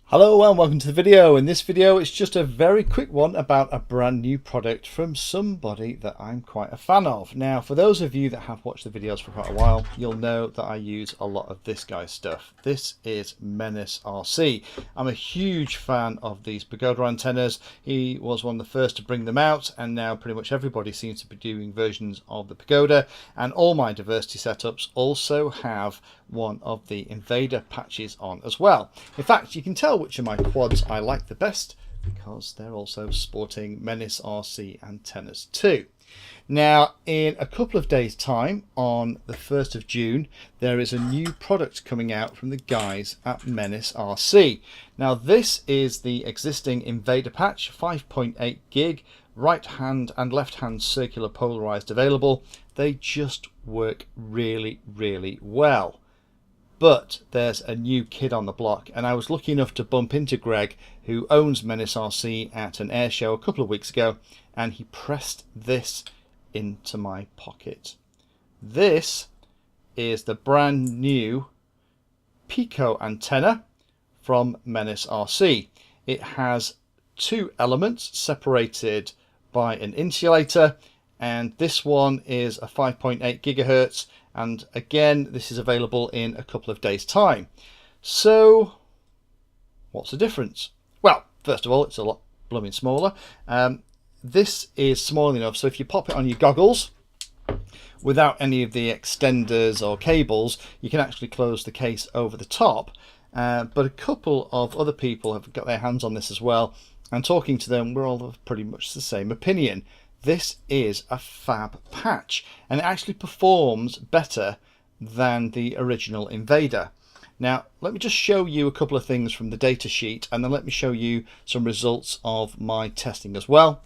Hello and welcome to the video. In this video it's just a very quick one about a brand new product from somebody that I'm quite a fan of. Now for those of you that have watched the videos for quite a while, you'll know that I use a lot of this guy's stuff. This is MenaceRC. I'm a huge fan of these pagoda antennas. He was one of the first to bring them out, and now pretty much everybody seems to be doing versions of the pagoda, and all my diversity setups also have one of the invader patches on as well. In fact, you can tell which of my quads I like the best because they're also sporting MenaceRC antennas too. Now in a couple of days time, on the 1st of June, there is a new product coming out from the guys at MenaceRC. Now this is the existing invader patch, 5.8 gig, right hand and left hand circular polarized available. They just work really well. But there's a new kid on the block, and I was lucky enough to bump into Greg, who owns MenaceRC, at an air show a couple of weeks ago, and he pressed this into my pocket. This is the brand new Pico antenna from MenaceRC. It has two elements separated by an insulator, and this one is a 5.8 gigahertz, and again this is available in a couple of days time. So what's the difference? Well, first of all, it's a lot blooming smaller. This is small enough so if you pop it on your goggles without any of the extenders or cables, you can actually close the case over the top. But a couple of other people have got their hands on this as well, and talking to them, we're all of pretty much the same opinion. This is a fab patch, and it actually performs better than the original Invader. Now let me just show you a couple of things from the datasheet, and then let me show you some results of my testing as well.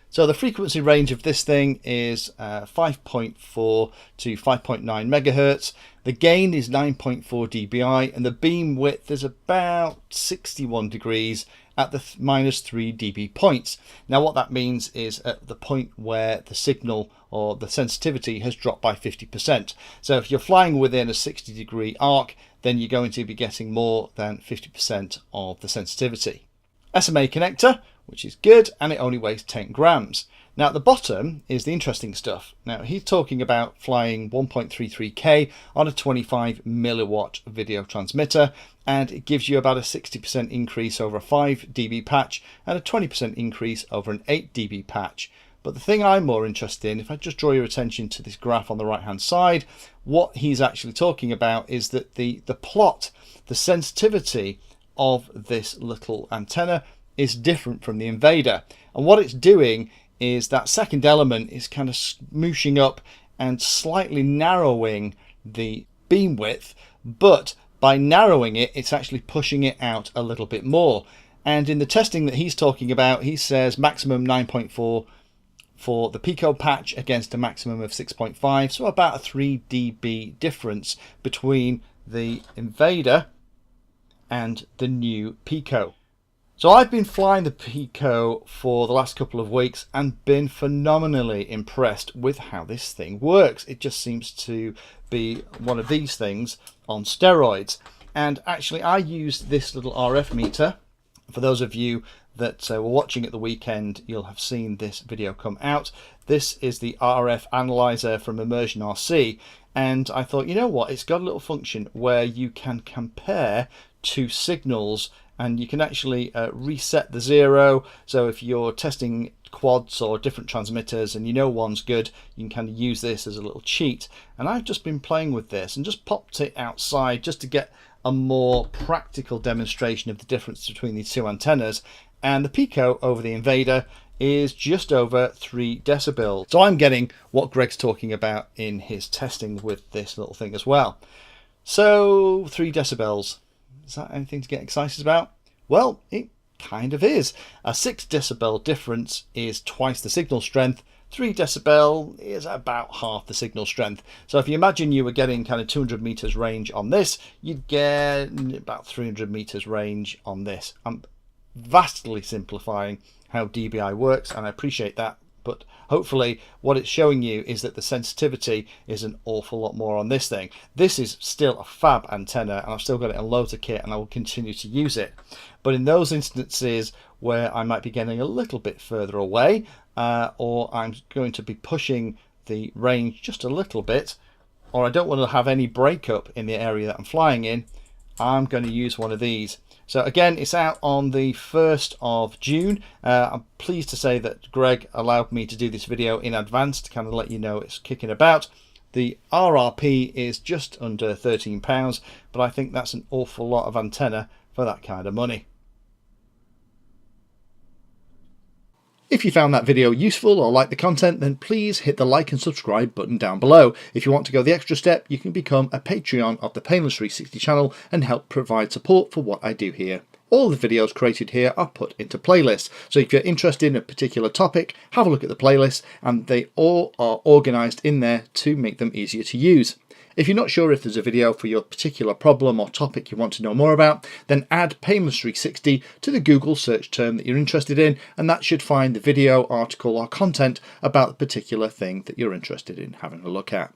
So the frequency range of this thing is 5.4 to 5.9 megahertz. The gain is 9.4 dBi, and the beam width is about 61 degrees at the -3 dB points. Now what that means is at the point where the signal or the sensitivity has dropped by 50%. So if you're flying within a 60-degree arc, then you're going to be getting more than 50% of the sensitivity. SMA connector, which is good, and it only weighs 10 grams. Now at the bottom is the interesting stuff. Now he's talking about flying 1.33k on a 25 milliwatt video transmitter, and it gives you about a 60% increase over a 5 dB patch and a 20% increase over an 8 dB patch. But the thing I'm more interested in, if I just draw your attention to this graph on the right hand side, what he's actually talking about is that the plot, the sensitivity of this little antenna is different from the Invader, and what it's doing is that second element is kind of smooshing up and slightly narrowing the beam width, but by narrowing it, it's actually pushing it out a little bit more. And in the testing that he's talking about, he says maximum 9.4 for the Pico patch against a maximum of 6.5, so about a 3 dB difference between the Invader and the new Pico. So I've been flying the Pico for the last couple of weeks and been phenomenally impressed with how this thing works. It just seems to be one of these things on steroids. And actually I used this little RF meter. For those of you that were watching at the weekend, you'll have seen this video come out. This is the RF analyzer from MenaceRC, and I thought, you know what, it's got a little function where you can compare two signals, and you can actually reset the zero. So if you're testing quads or different transmitters and you know one's good, you can kind of use this as a little cheat. And I've just been playing with this and just popped it outside just to get a more practical demonstration of the difference between these two antennas. And the Pico over the Invader is just over 3 decibels. So I'm getting what Greg's talking about in his testing with this little thing as well. So 3 decibels. Is that anything to get excited about? Well, it kind of is. A 6 decibel difference is twice the signal strength. 3 decibel is about half the signal strength. So if you imagine you were getting kind of 200 meters range on this, you'd get about 300 meters range on this. I'm vastly simplifying how DBI works, and I appreciate that But hopefully what it's showing you is that the sensitivity is an awful lot more on this thing. This is still a fab antenna, and I've still got it in loads of kit, and I will continue to use it. But in those instances where I might be getting a little bit further away, or I'm going to be pushing the range just a little bit, or I don't want to have any breakup in the area that I'm flying in, I'm going to use one of these. So again, it's out on the 1st of June. I'm pleased to say that Greg allowed me to do this video in advance to kind of let you know it's kicking about. The RRP is just under £13, but I think that's an awful lot of antenna for that kind of money. If you found that video useful or like the content, then please hit the like and subscribe button down below. If you want to go the extra step, you can become a Patreon of the Painless360 channel and help provide support for what I do here. All the videos created here are put into playlists, so if you're interested in a particular topic, have a look at the playlist, and they all are organised in there to make them easier to use. If you're not sure if there's a video for your particular problem or topic you want to know more about, then add Painless360 to the Google search term that you're interested in, and that should find the video, article or content about the particular thing that you're interested in having a look at.